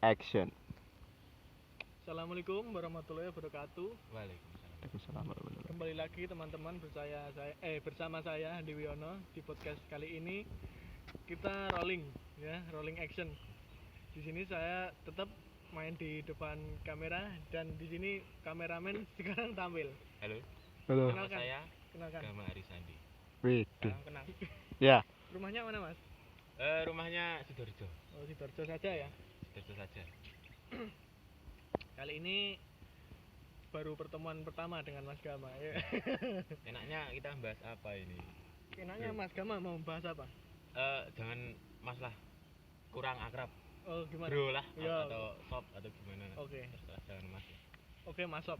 Action. Assalamualaikum warahmatullahi wabarakatuh. Waalaikumsalam warahmatullahi wabarakatuh. Kembali lagi teman-teman bersama saya Andi Wiono di podcast kali ini kita rolling action. Di sini saya tetap main di depan kamera dan di sini kameramen sekarang tampil. Halo, Halo. nama saya Kenalkan. Gama Arisandi. Wih. Salam kenal. Ya. Rumahnya mana, Mas? Rumahnya Sidoarjo. Oh, Sidoarjo saja ya. Sidoarjo saja. Kali ini baru pertemuan pertama dengan Mas Gama. Enaknya kita bahas apa ini? Enaknya Mas Gama mau bahas apa? Jangan Mas lah, kurang akrab. Oh, gimana? Bro lah, Ya. atau sob atau gimana? Oke. Terserah, jangan Mas. Oke, Mas Sob.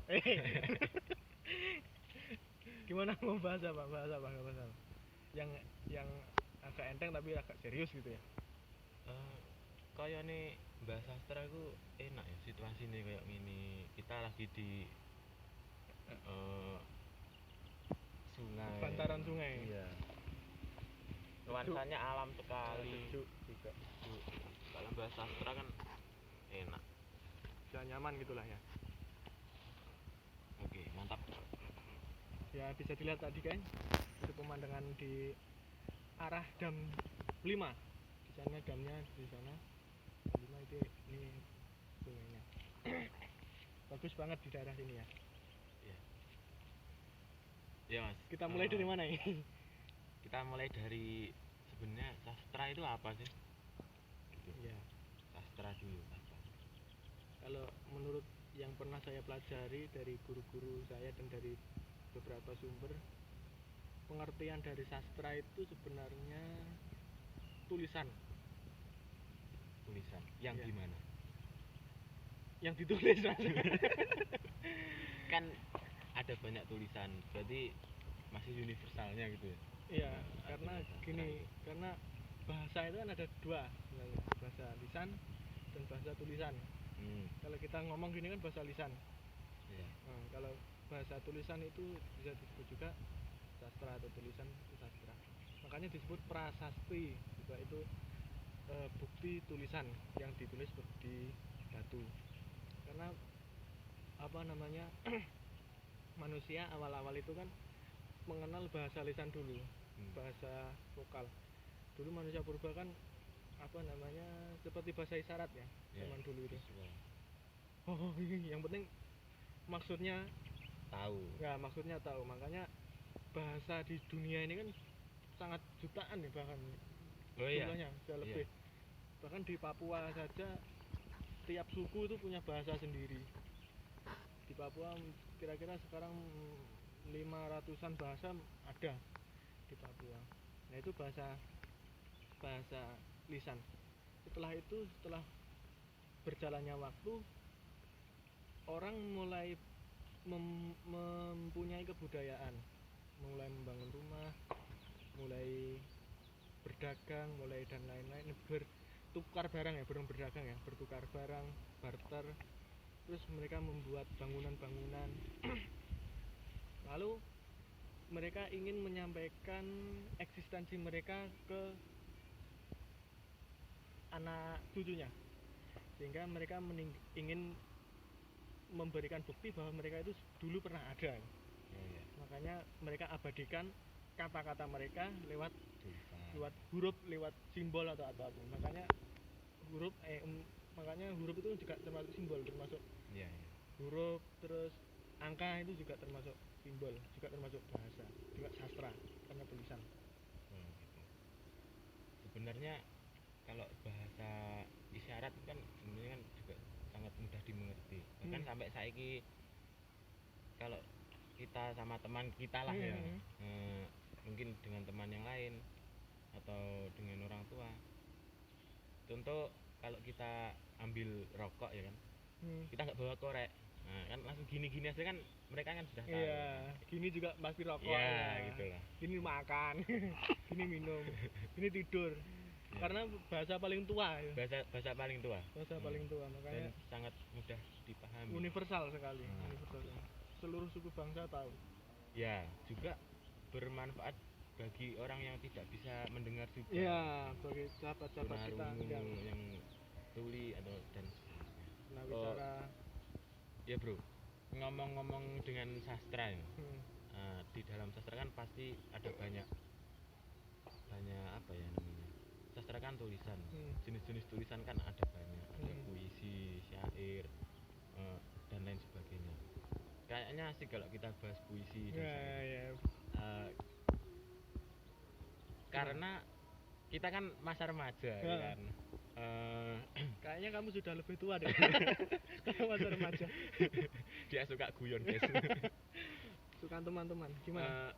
Gimana mau bahas apa? Bahas apa? Yang agak enteng tapi agak serius gitu ya. Kaya nih bahas sastra ku enak ya situasi nih kayak gini. Kita lagi di sungai. Bantaran sungai. Iya. Nuansanya alam sekali. Sejuk juga. Kalau bahas sastra kan enak. Bisa nyaman gitulah ya. Oke, mantap. Ya bisa dilihat tadi kan itu pemandangan di arah dam 5. Di sana damnya di sana. Dam 5 itu ini sungainya. Bagus banget di daerah sini ya. Iya Mas. Kita mulai dari mana ini? Kita mulai dari sebenarnya sastra itu apa sih? Gitu. Iya. Sastra dulu apa? Kalau menurut yang pernah saya pelajari dari guru-guru saya dan dari beberapa sumber, pengertian dari sastra itu sebenarnya tulisan Tulisan. Yang Iya. gimana? yang ditulis Mas. Kan ada banyak tulisan, berarti masih universalnya gitu ya. Iya, Nah, karena artinya sastra gini, itu. karena bahasa itu kan ada dua sebenarnya, bahasa lisan dan bahasa tulisan. Kalau kita ngomong gini kan bahasa lisan. Iya. Nah, kalau bahasa tulisan itu bisa disebut juga sastra atau tulisan itu sastra. Makanya disebut prasasti juga itu bukti tulisan yang ditulis di batu. Karena apa namanya manusia awal-awal itu kan mengenal bahasa lisan dulu, bahasa vokal. Dulu manusia purba kan apa namanya seperti bahasa isyarat ya, zaman dulu itu. Visual. Oh, yang penting maksudnya Tahu. ya maksudnya tahu. Makanya bahasa di dunia ini kan sangat jutaan nih bahkan Oh iya. jumlahnya bisa lebih. Bahkan di Papua saja tiap suku itu punya bahasa sendiri. Di Papua kira-kira sekarang 500-an bahasa ada di Papua. Nah itu bahasa lisan. Setelah berjalannya waktu, orang mulai mempunyai kebudayaan, mulai membangun rumah, mulai berdagang, mulai dan lain-lain, bertukar barang ya, berdagang ya, bertukar barang, barter. Terus mereka membuat bangunan-bangunan. Lalu mereka ingin menyampaikan eksistensi mereka ke anak cucunya, sehingga mereka ingin memberikan bukti bahwa mereka itu dulu pernah ada. Iya. Makanya mereka abadikan kata-kata mereka lewat Tulisan. huruf, lewat simbol atau apapun. Makanya huruf itu juga termasuk simbol, termasuk Iya. huruf, terus angka itu juga termasuk simbol, juga termasuk bahasa, juga sastra karena tulisan. Gitu. Sebenarnya kalau bahasa isyarat kan sebenarnya kan juga sangat mudah dimengerti. Bahkan sampai saiki kalau kita sama teman kita lah ya, mungkin dengan teman yang lain atau dengan orang tua. Contoh kalau kita ambil rokok ya kan, kita nggak bawa korek, nah, kan langsung gini-gini aja kan mereka kan sudah tahu. Iya, gini juga pasti rokok. Iya, ya. gitu lah. Gini makan, gini minum, gini tidur. Ya. Karena bahasa paling tua ya. Bahasa paling tua. Bahasa paling tua, makanya Dan sangat mudah dipahami. universal sekali. Universal. Seluruh suku bangsa tahu. Ya, juga bermanfaat bagi orang yang tidak bisa mendengar juga. Iya, bagi sahabat-sahabat kita tunarungu yang yang tuli atau dan Nawicara. Ya bro, ngomong-ngomong dengan sastra ya, Hmm. di dalam sastra kan pasti ada banyak apa ya namanya, sastra kan tulisan, jenis-jenis tulisan kan ada banyak, ada puisi, syair, dan lain sebagainya. Kayaknya asik kalau kita bahas puisi dan syair. Ya. Karena kita kan masa remaja ya kan. Kayaknya kamu sudah lebih tua deh. Kalau masa remaja. Dia suka guyon guys. Suka teman-teman. Gimana?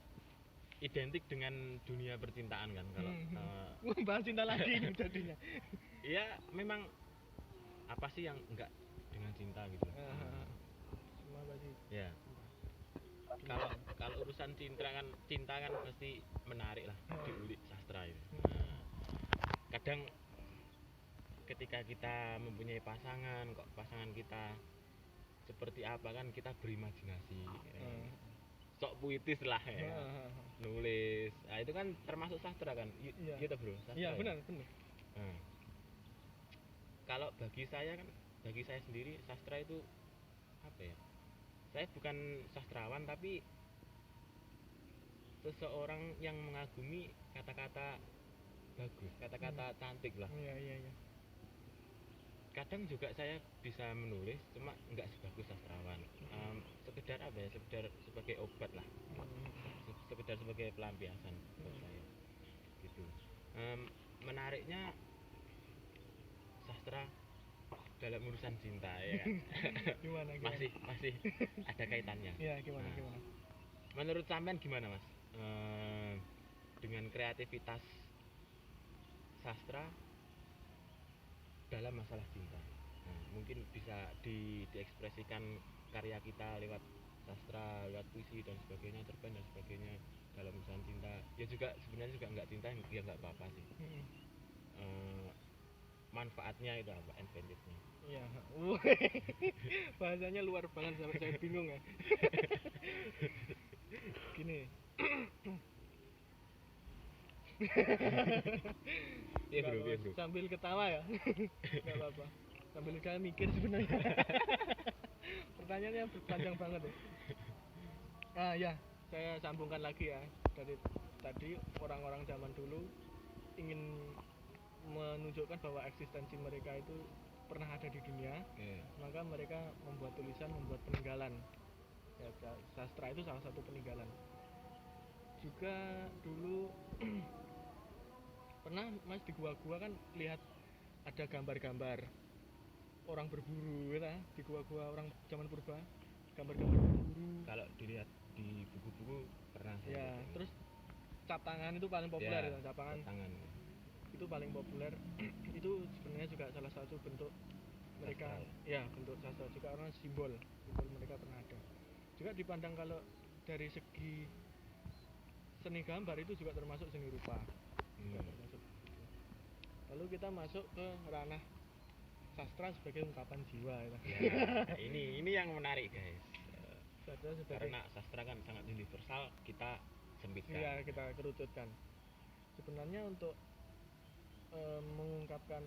Identik dengan dunia percintaan kan kalau bahas cinta lagi ini jadinya. Iya, memang apa sih yang enggak dengan cinta gitu. Semua pasti. Ya. Kalau urusan cinta kan pasti menarik lah diulik sastra itu. Kadang ketika kita mempunyai pasangan, kok pasangan kita seperti apa kan kita berimajinasi. Sok puitis lah ya. Nulis. Nah, itu kan termasuk sastra kan? Iya toh, Bro? Sastra. Iya, benar. Kalau bagi saya sendiri sastra itu apa ya? Saya bukan sastrawan tapi seseorang yang mengagumi kata-kata bagus, kata-kata cantik lah. Iya. Kadang juga saya bisa menulis, cuma nggak sebagus sastrawan. Sekedar apa ya? Sekedar sebagai obat lah. Sekedar sebagai pelampiasan buat saya. Gitu. Menariknya sastra dalam urusan cinta ya kan. Gimana? Masih ada kaitannya. Iya, gimana? Menurut sampean gimana, Mas? Dengan kreativitas sastra dalam masalah cinta. Mungkin bisa diekspresikan karya kita lewat sastra, lewat puisi dan sebagainya, cerpen dan sebagainya dalam urusan cinta. Ya juga sebenarnya juga nggak cinta ya nggak apa-apa sih. Manfaatnya itu apa? Advantage-nya. Iya. Bahasanya luar banget sampai saya bingung ya. Gini. Iya bro. Sambil ketawa ya. Enggak apa-apa. Sambil saya mikir sebenarnya. Pertanyaannya panjang banget ya. Ya, saya sambungkan lagi ya. Dari tadi orang-orang zaman dulu ingin menunjukkan bahwa eksistensi mereka itu pernah ada di dunia. Maka mereka membuat tulisan, membuat peninggalan. Ya, sastra itu salah satu peninggalan. Juga dulu pernah Mas di gua-gua kan lihat ada gambar-gambar orang berburu gitu, di gua-gua orang zaman purba, gambar-gambar berburu. Kalau dilihat di buku-buku pernah ya, terus cap tangan itu paling populer ya, cap tangan. Itu paling populer. Itu sebenarnya juga salah satu bentuk mereka sastra. Ya, bentuk sastra juga karena simbol mereka pernah ada. Juga dipandang kalau dari segi seni gambar itu juga termasuk seni rupa. Lalu kita masuk ke ranah sastra sebagai ungkapan jiwa ya. Ini yang menarik guys. Karena sastra kan sangat universal, kita sempitkan. Iya, kita kerucutkan. Sebenarnya untuk mengungkapkan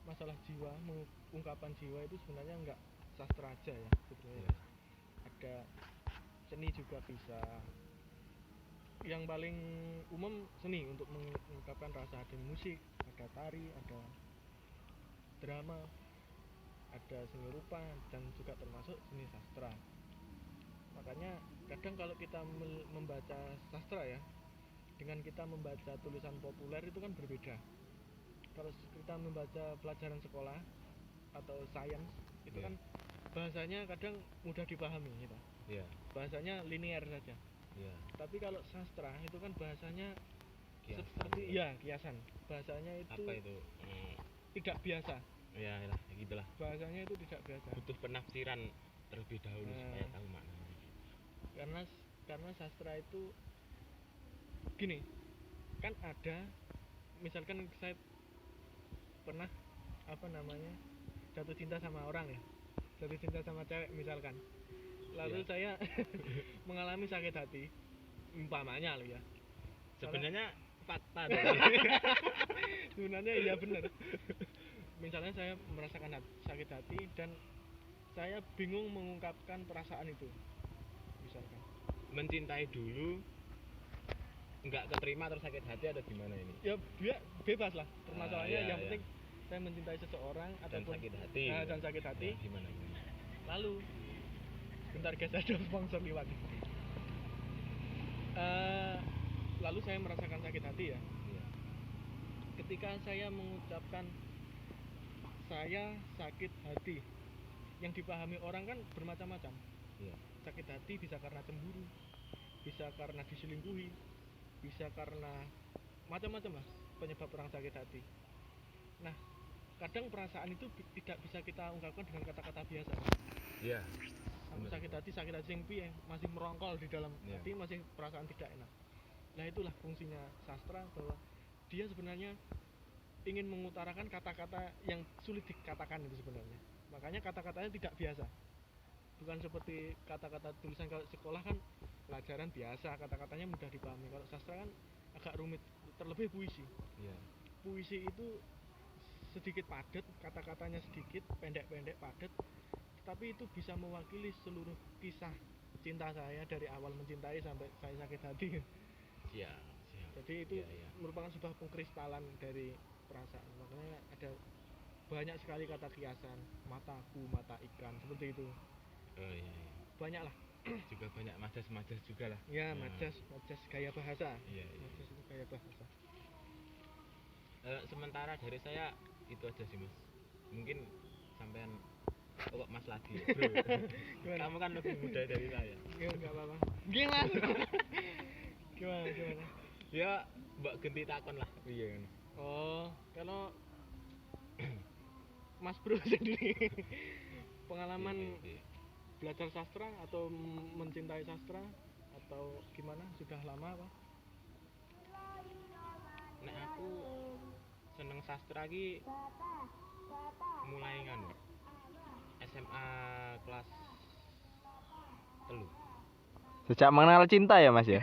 masalah jiwa, ungkapan jiwa itu sebenarnya enggak sastra aja ya sebenarnya. Ada seni juga bisa. Yang paling umum seni untuk mengungkapkan rasa, ada musik, ada tari, ada drama, ada seni rupa dan juga termasuk seni sastra. Makanya kadang kalau kita membaca sastra ya, dengan kita membaca tulisan populer itu kan berbeda. Kalau kita membaca pelajaran sekolah atau sains itu kan bahasanya kadang mudah dipahami gitu. Bahasanya linear saja. Tapi kalau sastra itu kan bahasanya kiasan, seperti kiasan. Bahasanya itu apa itu? Tidak biasa. Ya, gitulah. Bahasanya itu tidak biasa. Butuh penafsiran terlebih dahulu supaya tahu maknanya. Karena sastra itu gini, kan ada misalkan saya pernah jatuh cinta sama orang ya, jatuh cinta sama cewek misalkan, lalu saya mengalami sakit hati, umpamanya loh ya, sebenarnya fakta sebenarnya iya benar, misalnya saya merasakan sakit hati dan saya bingung mengungkapkan perasaan itu, misalkan Mencintai dulu nggak keterima terus sakit hati atau gimana ini? ya dia bebas lah permasalahannya, iya, yang iya. penting saya mencintai seseorang Dan ataupun sakit hati. dan sakit hati. Ya, gimana? Lalu bentar guys, ada sponsor lewat. Lalu saya merasakan sakit hati ya. Iya. Ketika saya mengucapkan saya sakit hati, yang dipahami orang kan bermacam-macam. Iya. Sakit hati bisa karena cemburu, bisa karena diselingkuhi, bisa karena macam-macam lah penyebab orang sakit hati. Nah, kadang perasaan itu tidak bisa kita ungkapkan dengan kata-kata biasa. Iya. Aku sakit hati sing piye, masih merongkol di dalam Iya. hati, masih perasaan tidak enak. Nah, itulah fungsinya sastra, bahwa dia sebenarnya ingin mengutarakan kata-kata yang sulit dikatakan itu sebenarnya. Makanya kata-katanya tidak biasa. Bukan seperti kata-kata tulisan. Kalau sekolah kan pelajaran biasa, kata-katanya mudah dipahami. Kalau sastra kan agak rumit, terlebih puisi. Iya. Puisi itu sedikit padat, kata-katanya sedikit, pendek-pendek, padat, tapi itu bisa mewakili seluruh kisah cinta saya dari awal mencintai sampai saya sakit hati. Siap. Jadi itu Iya. merupakan sebuah pengkristalan dari perasaan. Makanya ada banyak sekali kata kiasan, mataku mata ikan, seperti itu. Oh iya. Banyak lah. Juga banyak majas-majas juga lah. Ya, Nah, majas gaya bahasa. Iya. Majas itu gaya bahasa. Sementara dari saya itu aja sih mas. Mungkin sampean kok mas lagi bro. Gimana? Kamu kan lebih muda dari saya. Ya enggak apa-apa. Gimana? Gimana? Ya mbak ganti takon lah. Iya kan. Oh, kalau Mas Bro sendiri pengalaman Iya. belajar sastra atau mencintai sastra atau gimana? Sudah lama apa? Nek aku seneng sastra ki mulai kan SMA kelas 3. Sejak mengenal cinta ya Mas ya?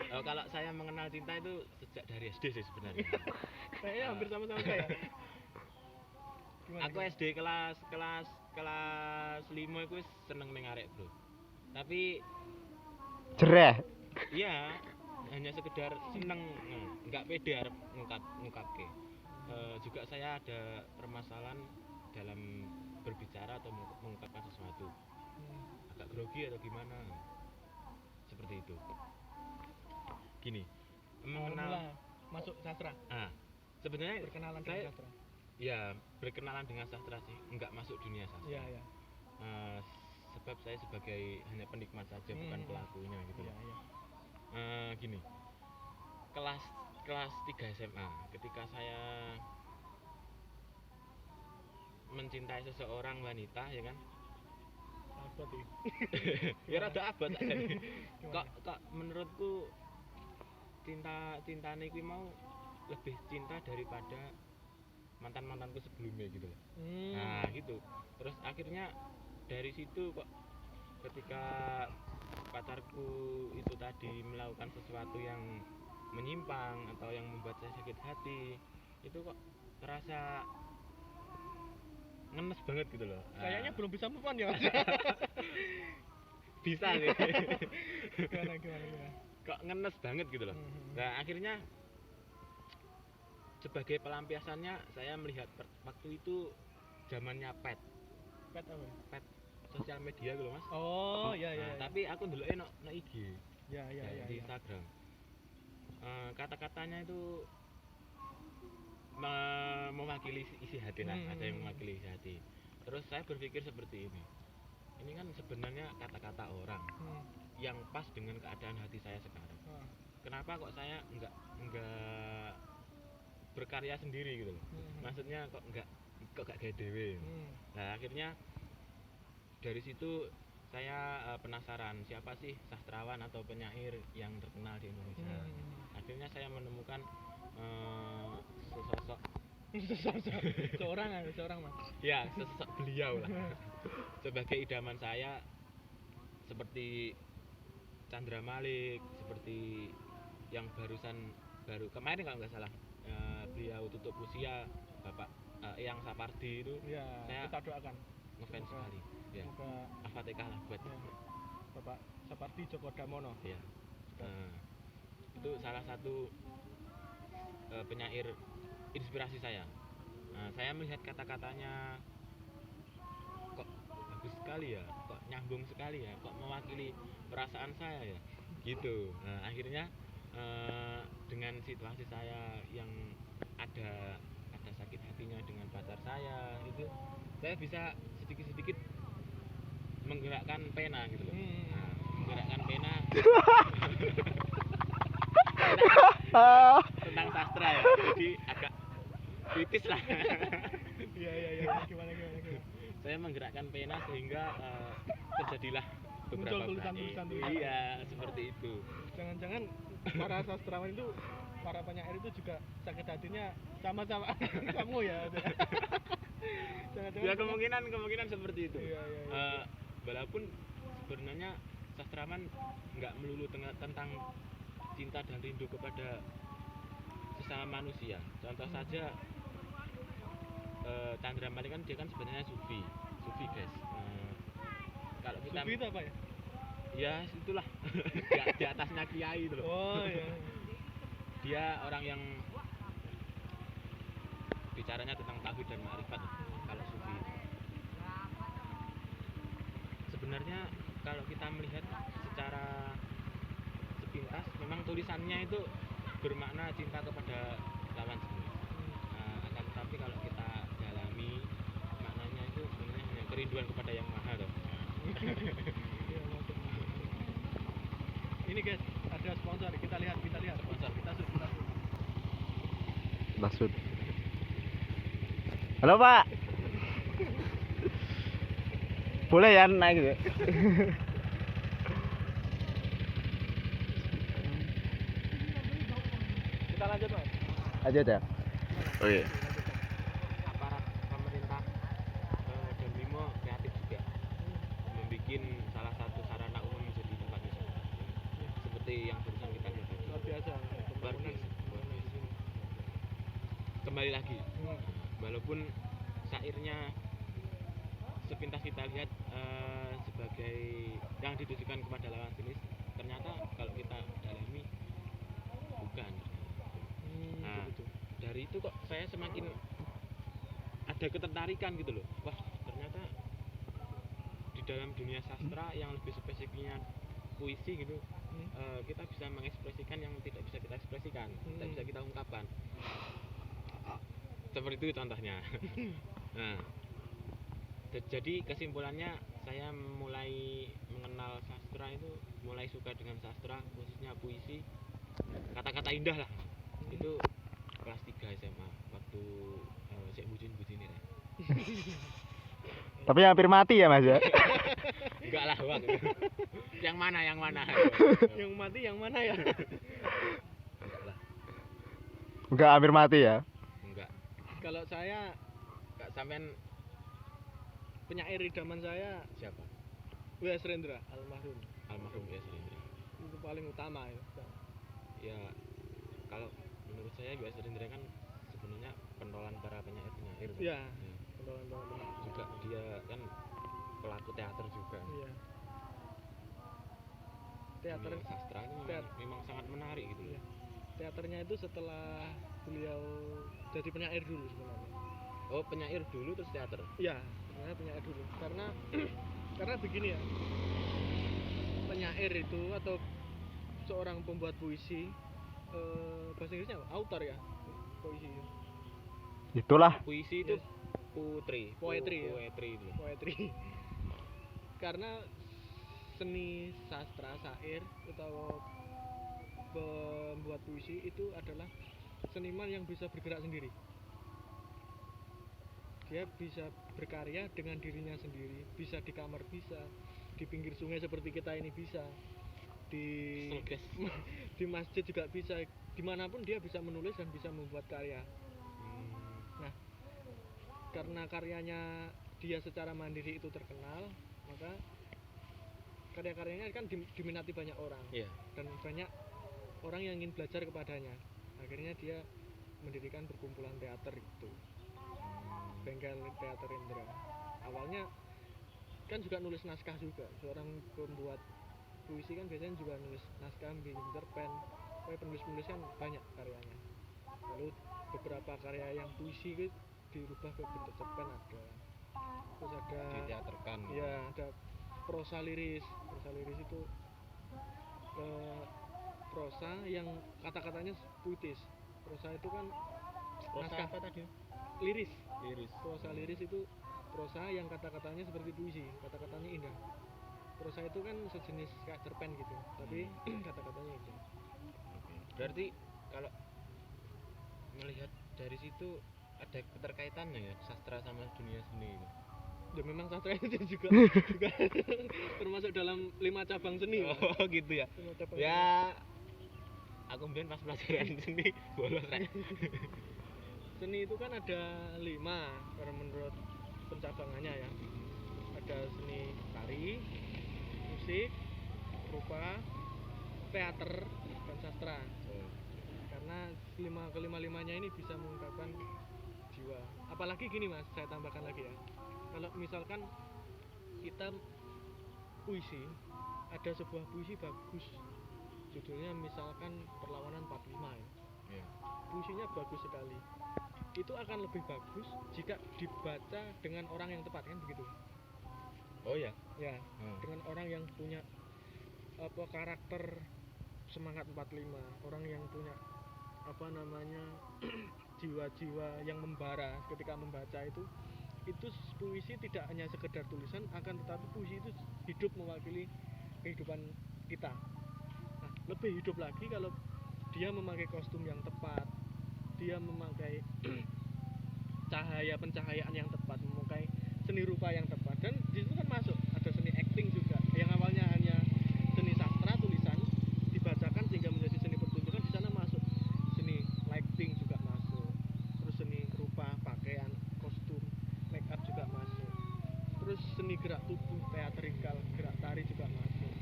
Kalau saya mengenal cinta itu sejak dari SD sih sebenarnya. Kayaknya hampir sama-sama saya. Gimana? Aku SD kelas 5 itu seneng ning arek, Bro. Tapi Jereh. iya, hanya sekedar seneng, nggak pede arep ngungkapke. Juga saya ada permasalahan dalam berbicara atau mengungkapkan sesuatu. Agak grogi atau gimana. Seperti itu. Gini, Mula masuk sastra, sebenarnya berkenalan saya dengan sastra. ya berkenalan dengan sastra sih, nggak masuk dunia sastra. Iya. Sebab saya sebagai hanya penikmat saja, bukan pelakunya gitu. Iya. Gini, kelas 3 SMA, ketika saya mencintai seseorang wanita, ya kan? Apa tuh? Ya rada abot aja. Gimana? Kok menurutku cinta kuwi mau lebih cinta daripada mantanku sebelumnya gitu loh. Nah gitu, terus akhirnya dari situ kok ketika pacarku itu tadi melakukan sesuatu yang menyimpang atau yang membuat saya sakit hati, itu kok terasa ngenes banget gitu loh. Kayaknya belum bisa move on ya. Bisa nih. Gimana? Kok ngenes banget gitu loh. Nah akhirnya sebagai pelampiasannya saya melihat waktu itu zamannya pet sosial media gitu loh mas. Oh iya. Tapi aku ndeloknya no IG. Ya. Di Instagram. Kata-katanya itu mewakili isi hati lah, ada yang mewakili isi hati. Terus saya berpikir seperti ini kan sebenarnya kata-kata orang yang pas dengan keadaan hati saya sekarang. Kenapa kok saya enggak berkarya sendiri gitu loh. Maksudnya kok gak gawe dhewe. Nah akhirnya dari situ saya penasaran siapa sih sastrawan atau penyair yang terkenal di Indonesia. Akhirnya saya menemukan seorang mas. Ya sosok beliau lah. Sebagai idaman saya seperti Chandra Malik, seperti yang baru kemarin kalau nggak salah beliau tutup usia Bapak yang Sapardi itu Ya, saya kita doakan. ngefans Semoga- sekali. Ya, Semoga Al-Fatihah lah buat. ya, Bapak Sapardi Djoko Damono. Ya. Itu salah satu penyair inspirasi saya. Saya melihat kata-katanya kok bagus sekali ya, kok nyambung sekali ya, kok mewakili perasaan saya ya, gitu. Akhirnya dengan situasi saya yang ada sakit hatinya dengan pacar saya, itu saya bisa sedikit-sedikit menggerakkan pena gitu loh. Menggerakkan pena tentang sastra ya, jadi agak kritis lah. Iya. Gimana. Saya menggerakkan pena sehingga terjadilah beberapa Muncul tulisan-tulisan bait. tulisan. Iya, seperti itu. Jangan-jangan para sastrawan itu, para penyair itu juga sakit hatinya sama-sama kamu ya. Jangan-jangan Ya kemungkinan seperti itu. Iya. Walaupun sebenarnya sastrawan nggak melulu tentang cinta dan rindu kepada sesama manusia. Contoh saja Chandra Malik kan dia kan sebenarnya sufi guys. Kalau kita Sufi itu apa ya? ya itulah di atasnya kiai itu loh. Oh iya. Dia orang yang bicaranya tentang tauhid dan ma'rifat kalau sufi. Sebenarnya kalau kita melihat secara sepintas memang tulisannya itu bermakna cinta kepada lawan jenis. Akan tetapi kalau kita dalami maknanya itu sebenarnya hanya kerinduan kepada yang maha toh. Iya, masuk. Ini guys, ada sponsor. Kita lihat. Sponsor. Kita shoot. Basud. Halo Pak. Boleh ya naik gitu. Kita lanjut, Mas. Aja ya. Oh iya. Aparat pemerintah dan BIMO kreatif juga membuat salah satu sarana umum menjadi tempat wisata seperti yang barusan kita lihat tadi. Luar biasa. Luar biasa. Kembali lagi, walaupun syairnya sepintas kita lihat sebagai yang ditujukan kepada lawan jenis, ternyata kalau kita dalami bukan. Nah, dari itu kok saya semakin ada ketertarikan gitu loh. Wah, ternyata di dalam dunia sastra yang lebih spesifiknya puisi gitu, kita bisa mengekspresikan yang tidak bisa kita ekspresikan, tidak bisa kita ungkapkan. Seperti itu contohnya. Nah, jadi kesimpulannya saya mulai mengenal sastra itu, mulai suka dengan sastra khususnya puisi, kata-kata indah lah. Itu kelas 3 SMA waktu sik bucin-bucin ini. Tapi hampir mati ya Mas ya. Enggak lah, Bang. Yang mana? Yang mati yang mana ya? Enggak lah. Enggak hampir mati ya. Enggak. Kalau saya Enggak sampean penyair idaman saya siapa? W.S. Rendra, almarhum. Almarhum W.S. Rendra. Itu paling utama ya. Ya kalau menurut saya W.S. Rendra kan sebenarnya pentolan para penyair. Iya. Ya. Pentolan. Juga dia kan pelaku teater juga. Iya. Teater Dunia sastra itu memang sangat menarik gitu. Iya. Teaternya itu setelah beliau jadi penyair dulu sebenarnya. Oh, penyair dulu terus teater. Iya, sebenarnya penyair dulu. Karena begini ya. Penyair itu atau seorang pembuat puisi, bahasa Inggrisnya apa? Author ya. Puisi. Itulah. Puisi itu Yes. poetry Ya. itu. Poetry. Karena seni sastra syair atau pembuat puisi itu adalah seniman yang bisa bergerak sendiri. Dia bisa berkarya dengan dirinya sendiri, bisa di kamar, bisa di pinggir sungai seperti kita ini, bisa di Sukses. di masjid juga bisa, dimanapun dia bisa menulis dan bisa membuat karya. Nah, karena karyanya dia secara mandiri itu terkenal, maka karya-karyanya kan diminati banyak orang. Iya. Dan banyak orang yang ingin belajar kepadanya. Akhirnya dia mendirikan perkumpulan teater itu. bengkel teater Indra. Awalnya kan juga nulis naskah juga, seorang pembuat puisi kan biasanya juga nulis naskah, bikin cerpen. Kayak penulis-penulis kan banyak karyanya. Lalu beberapa karya yang puisi itu dirubah ke bentuk cerpen ada. Terus ada diteaterkan. ya ada prosa liris. Prosa liris itu prosa yang kata-katanya puitis. Prosa itu kan Prosa naskah apa tadi? liris. Liris. Prosa liris itu prosa yang kata-katanya seperti puisi, kata-katanya indah. Prosa itu kan sejenis kayak cerpen gitu, tapi kata-katanya indah. Oke. Berarti kalau melihat dari situ ada keterkaitannya ya sastra sama dunia seni itu. Ya memang sastra itu juga termasuk dalam 5 cabang seni. Oh gitu ya. 5 cabang Ya aku mungkin pas pelajaran seni bolos rek. seni itu kan ada 5 kalau menurut pencabangannya ya. Ada seni tari, musik, rupa, teater, dan sastra. Karena kelima-limanya ini bisa mengungkapkan jiwa. Apalagi gini mas, saya tambahkan lagi ya. Kalau misalkan kita puisi, ada sebuah puisi bagus, judulnya misalkan Perlawanan 45 ya. Iya. Puisinya bagus sekali. Itu akan lebih bagus jika dibaca dengan orang yang tepat, kan begitu? Oh ya. Ya, dengan orang yang punya karakter semangat 45, orang yang punya jiwa-jiwa yang membara ketika membaca itu puisi tidak hanya sekedar tulisan, akan tetapi puisi itu hidup mewakili kehidupan kita. Nah, lebih hidup lagi kalau dia memakai kostum yang tepat, dia memakai pencahayaan yang tepat, memakai seni rupa yang tepat, dan di situ kan masuk ada seni acting juga yang awalnya hanya seni sastra tulisan dibacakan sehingga menjadi seni pertunjukan. Di sana masuk seni lighting juga masuk, terus seni rupa pakaian, kostum, make up juga masuk, terus seni gerak tubuh, teatrikal, gerak tari juga masuk.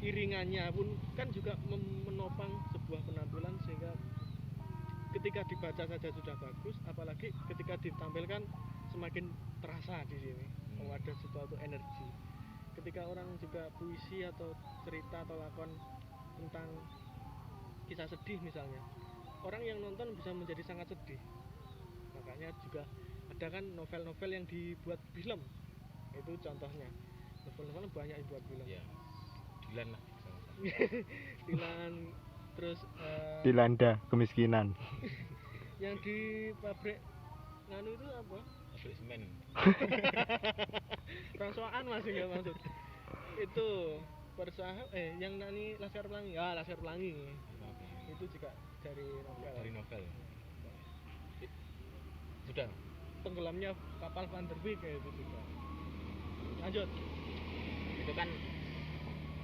Iringannya pun kan juga menopang sebuah penampilan sehingga ketika dibaca saja sudah bagus, apalagi ketika ditampilkan semakin terasa di sini. Oh, ada suatu energi. Ketika orang juga puisi atau cerita atau lakon tentang kisah sedih misalnya, orang yang nonton bisa menjadi sangat sedih. Makanya juga ada kan novel-novel yang dibuat film, itu contohnya. Novel-novel banyak dibuat film. Iya. Dilan lah sama-sama. Dilan, terus Dilanda kemiskinan. yang di pabrik nganu itu apa? Pabrik semen. Rangsoan masih nggak maksud. Itu yang nyanyi Laskar Pelangi. Ya, Laskar Pelangi. Itu juga dari novel. Dari novel. Sudah. Tenggelamnya kapal Van der Wijk kayak itu juga. Lanjut. Itu kan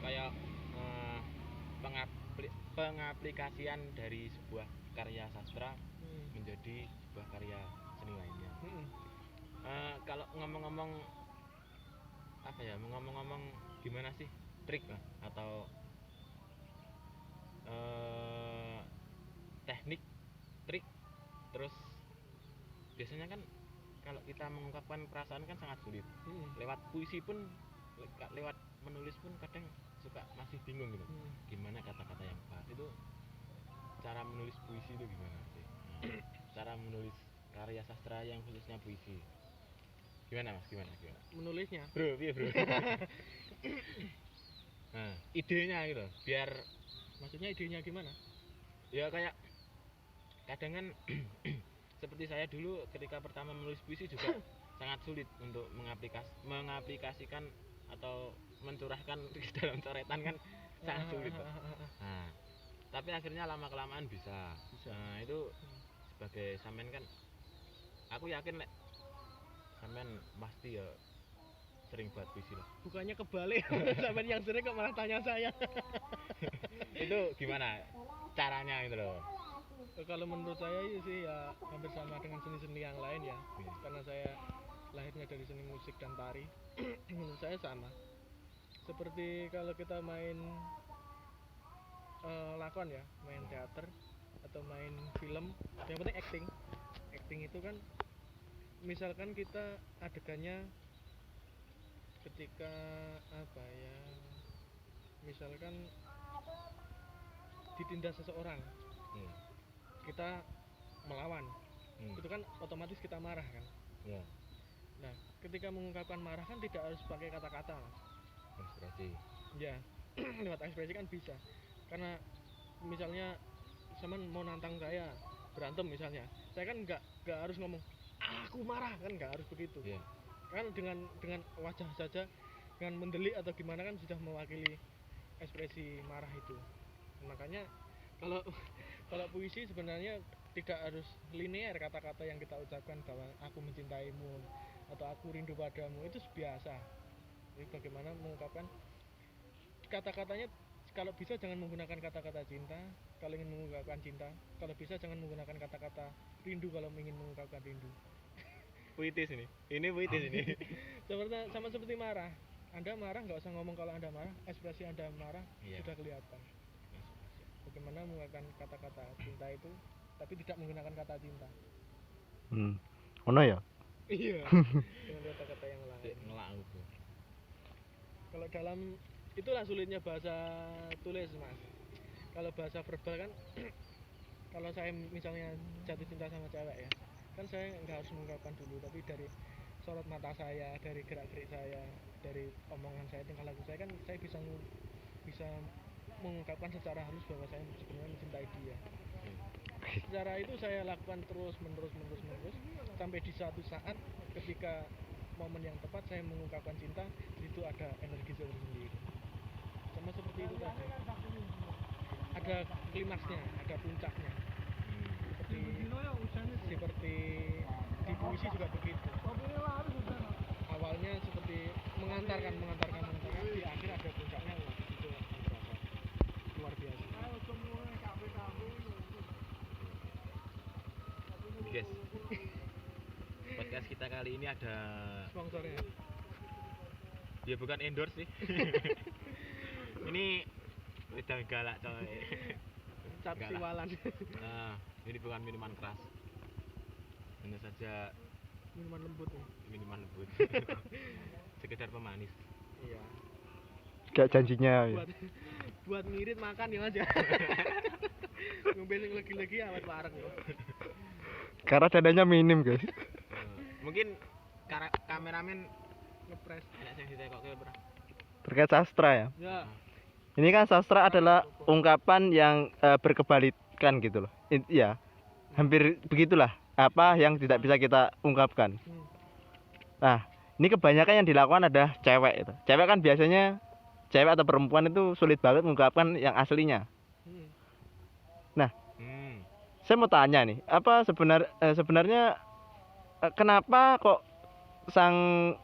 kayak pengaplikasian dari sebuah karya sastra menjadi sebuah karya seni lainnya. Kalau ngomong-ngomong apa ya, ngomong-ngomong gimana sih trik lah atau teknik trik, terus biasanya kan kalau kita mengungkapkan perasaan kan sangat sulit. Lewat puisi pun, lewat menulis pun kadang suka masih bingung gitu. Gimana kata-kata yang pas itu, cara menulis puisi itu gimana sih? Cara menulis karya sastra yang khususnya puisi gimana mas, gimana Menulisnya bro, iya bro. Nah, idenya gitu biar, maksudnya idenya gimana? ya kayak kadang kan seperti saya dulu ketika pertama menulis puisi juga sangat sulit untuk mengaplikasikan atau mencurahkan dalam coretan kan sangat sulit Pak. Nah, tapi akhirnya lama kelamaan bisa. Nah itu sebagai sampean kan, aku yakin lek sampean pasti ya sering buat puisi lah. Bukannya kebalik, sampean yang sering kok malah tanya saya. Itu gimana caranya itu loh? Kalau menurut saya sih ya hampir sama dengan seni-seni yang lain ya. Karena saya lahirnya dari seni musik dan tari. Menurut saya sama. Seperti kalau kita main lakon ya, main teater atau main film, yang penting acting itu kan misalkan kita adegannya ketika apa ya, misalkan ditindas seseorang, Iya. kita melawan, Hmm. itu kan otomatis kita marah kan. Iya. Nah, ketika mengungkapkan marah kan tidak harus pakai kata-kata, Mas. Ekspresi. Ya, lewat ekspresi kan bisa. Karena misalnya teman mau nantang saya berantem misalnya, saya kan nggak harus ngomong aku marah, kan nggak harus begitu. Iya. Kan dengan wajah saja, dengan mendelik atau gimana kan sudah mewakili ekspresi marah itu. Makanya kalau kalau puisi sebenarnya tidak harus linear kata-kata yang kita ucapkan bahwa aku mencintaimu atau aku rindu padamu, itu biasa. Jadi bagaimana mengungkapkan kata-katanya, kalau bisa jangan menggunakan kata-kata cinta kalau ingin mengungkapkan cinta, kalau bisa jangan menggunakan kata-kata rindu kalau ingin mengungkapkan rindu. Puitis ini puitis ini. Sama seperti marah, Anda marah nggak usah ngomong kalau Anda marah, ekspresi Anda marah Iya. sudah kelihatan. Bagaimana menggunakan kata-kata cinta itu tapi tidak menggunakan kata cinta. Ono ya? Iya. Dengan kata-kata yang lain. Ngelak aku. Kalau dalam itulah sulitnya bahasa tulis, Mas. Kalau bahasa verbal kan kalau saya misalnya jatuh cinta sama cewek ya, kan saya nggak harus mengungkapkan dulu, tapi dari sorot mata saya, dari gerak-gerik saya, dari omongan saya, tingkah laku saya, kan saya bisa mengungkapkan secara halus bahwa saya sebenarnya mencintai dia. Secara itu saya lakukan terus menerus sampai di suatu saat ketika momen yang tepat saya mengungkapkan cinta, itu ada energi tersendiri. Sama seperti itu tadi. Ada klimaksnya, ada puncaknya. Seperti di puisi juga begitu. Awalnya seperti mengantarkan, di akhir ada puncaknya. Itu luar biasa. Guys, podcast kita kali ini ada Sponsornya. ya bukan endorse sih. Ini udah galak coy. Cat Galak. siwalan. Nah, ini bukan minuman keras, hanya saja Minuman lembut nih. minuman lembut. Sekedar pemanis. Iya. Gak janjinya ya. Buat ngirit makan ya aja. Ngombe sing legi-legi awet bareng yo. Karena dananya minim guys. Mungkin kameramen Ngepres. enak sing ditekokke ora. Terkait sastra ya. Ya. Ini kan sastra adalah ungkapan yang berkebalikan gitu loh. Ya, hampir begitulah apa yang tidak bisa kita ungkapkan. Nah, ini kebanyakan yang dilakukan adalah cewek itu. Cewek kan biasanya, cewek atau perempuan itu sulit banget mengungkapkan yang aslinya. Nah, saya mau tanya nih, apa sebenarnya kenapa kok sang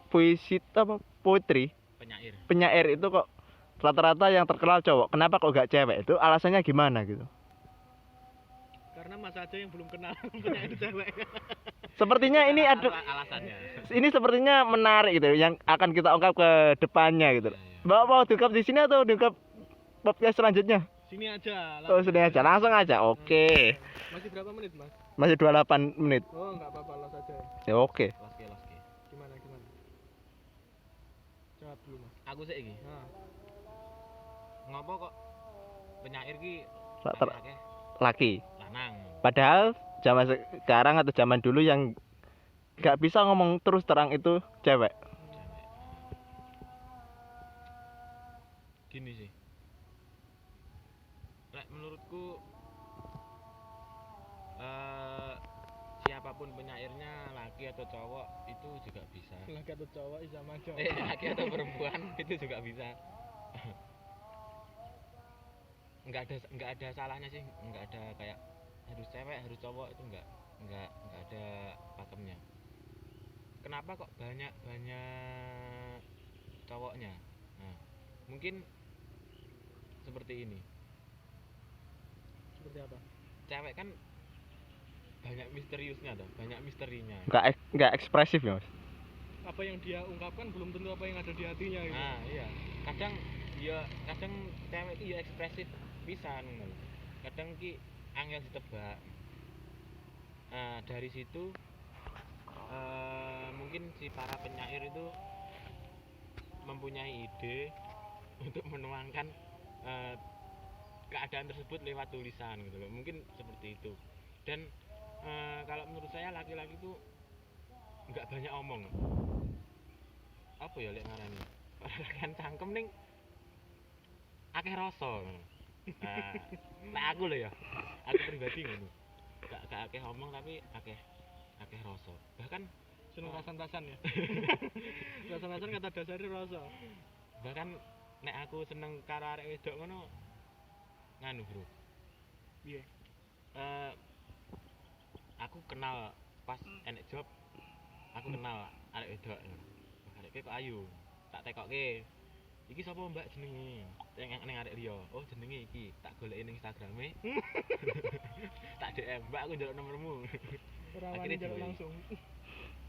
puisi apa poetry penyair itu kok rata-rata yang terkenal cowok, kenapa kok gak cewek? Itu alasannya gimana gitu? Karena Mas aja yang belum kenal penyair cewek. Sepertinya ini ada alasannya. ini sepertinya menarik gitu yang akan kita ungkap ke depannya gitu. Bapak mau diungkap di sini atau diungkap podcast selanjutnya? Sini aja. Oh, sini aja, langsung aja. Oke. Masih berapa menit, Mas? Masih 28 menit. Oh, enggak apa-apa, las aja. Ya oke. Loske. Gimana? Jawab dulu, Mas. Aku sih iki. Nah, Ngopo kok penyair ki Rata- akeh Laki. lanang. Padahal zaman sekarang atau zaman dulu yang gak bisa ngomong terus terang itu cewek. Gini sih. Lek menurutku siapapun penyairnya, laki atau cowok itu juga bisa. laki atau cowok sama aja. Laki atau perempuan itu juga bisa. Enggak ada salahnya sih, enggak ada kayak harus cewek, harus cowok, itu enggak ada pakemnya. Kenapa kok banyak cowoknya? Nah, mungkin seperti ini. Seperti apa? Cewek kan banyak misteriusnya tuh, banyak misterinya. Nggak ekspresif ya, Mas. Apa yang dia ungkapkan belum tentu apa yang ada di hatinya gitu. Nah, iya. Kadang cewek itu ya ekspresif pisan ngono. Kadang ki angel ditebak. Nah, dari situ mungkin si para penyair itu mempunyai ide untuk menuangkan keadaan tersebut lewat tulisan gitu loh, mungkin seperti itu. Dan kalau menurut saya laki-laki itu nggak banyak omong, apa ya lek ngarani kan cangkem ning akeh rasa ngono. Nah aku lho ya, aku pribadi ngono, gak akeh omong tapi akeh rasa, bahkan Seneng rasan-rasan ya. Rasan-rasan kata dasarnya rasa. bahkan nek aku seneng karo arek wedok ngono nganu bro, Iya. aku kenal pas enek job, aku kenal arek wedok. Arek kok ayu, tak tekokke. Iki sapa mbak jenenge? Ning arek liya. Oh jenenge iki, tak goleki ning Instagrame. Tak DM, mbak aku njaluk nomormu. Ora wani Akhirnya njaluk diwehi. langsung.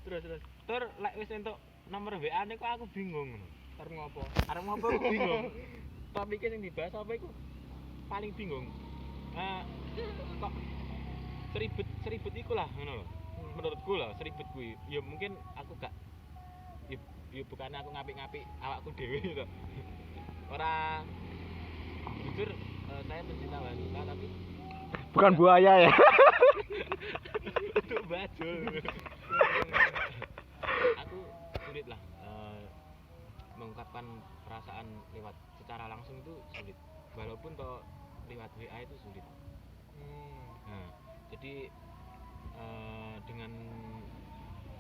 Terus tur lek wis entuk nomor WA-ne kok aku bingung ngono. Arep ngopo? Arep ngopo aku bingung. Topike sing dibahas apa iku paling bingung. Kok seribet iku lah ngono lho. Menurutku lah seribet kuwi. Ya mungkin aku gak ya bukannya aku ngapik-ngapik awakku dhewe gitu. Ora jujur saya pencinta wanita tapi Bukan buaya ya. untuk bajul. Aku sulit lah mengungkapkan perasaan lewat secara langsung itu sulit. Walaupun toh lewat WA itu sulit. Nah, jadi dengan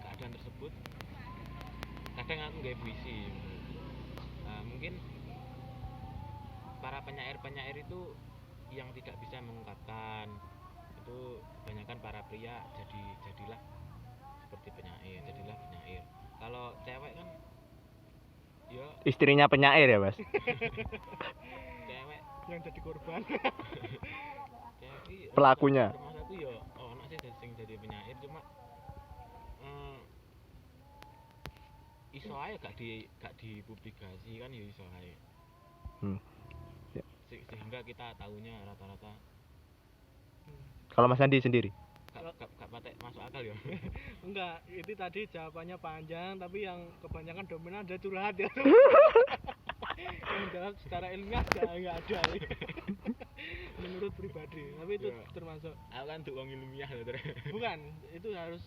keadaan tersebut kadang aku nggak puisi. Mungkin para penyair itu yang tidak bisa mengungkapkan itu kebanyakan para pria jadilah seperti penyair, jadilah penyair. Kalau cewek kan ya Istrinya penyair ya, Mas. cewek Yang jadi korban. cewek Pelakunya. termasuk aku ya ono sih sing jadi penyair cuma iso ae gak dipublikasi kan ya iso ae. Ya. Sehingga kita tahunya rata-rata Kalau Mas Andi sendiri. gak patek masuk akal ya. Enggak, itu tadi jawabannya panjang tapi yang kebanyakan dominan ada curhat ya. Yang jawab secara ilmiah enggak ada. Menurut pribadi, tapi itu Ya. termasuk Aku kan tuh wong ilmiah lho terus. bukan, itu harus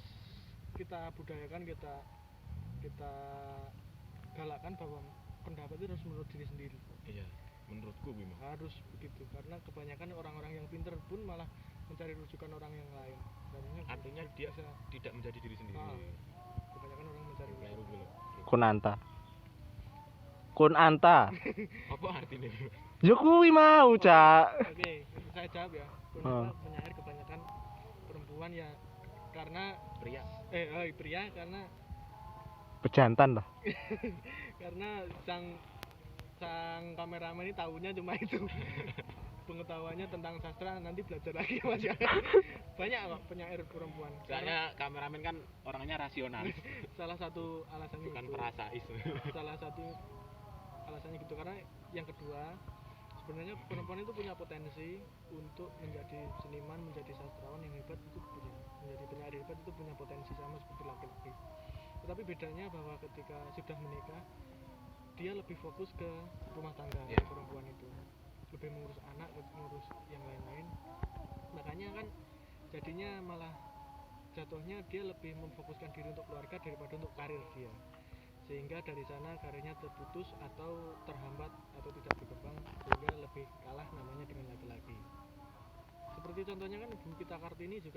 kita budayakan, kita galakkan bahwa pendapat itu harus menurut diri sendiri. Iya, menurutku kuwi mah. Harus begitu, karena kebanyakan orang-orang yang pinter pun malah mencari rujukan orang yang lain. Artinya dia bisa, tidak menjadi diri sendiri. kebanyakan orang mencari Kleru rujukan. kuwi lho. Kunanta. Kunanta. Apa artinya? Yo kuwi mau, Cak. Oke, saya jawab ya. Kenapa penyair kebanyakan perempuan ya? Karena Pria. pria karena Pejantan lah. karena sang kameramen ini tahunya cuma itu. Pengetahuannya tentang sastra nanti belajar lagi Mas ya. Banyak kok penyair perempuan. Soalnya kameramen kan orangnya rasional, Salah satu alasannya bukan itu. perasais. Salah satu alasannya gitu, karena yang kedua sebenarnya perempuan itu punya potensi untuk menjadi seniman, menjadi sastrawan yang hebat, itu punya, menjadi penyair hebat itu punya potensi sama seperti laki-laki. Tetapi bedanya bahwa ketika sudah menikah dia lebih fokus ke rumah tangga. Yeah. Perempuan itu lebih mengurus anak, mengurus yang lain-lain, makanya kan jadinya malah jatuhnya dia lebih memfokuskan diri untuk keluarga daripada untuk karir dia, sehingga dari sana karirnya terputus atau terhambat atau tidak berkembang, sehingga lebih kalah namanya dengan laki-laki. Seperti contohnya kan Ibu Kita Kartini juga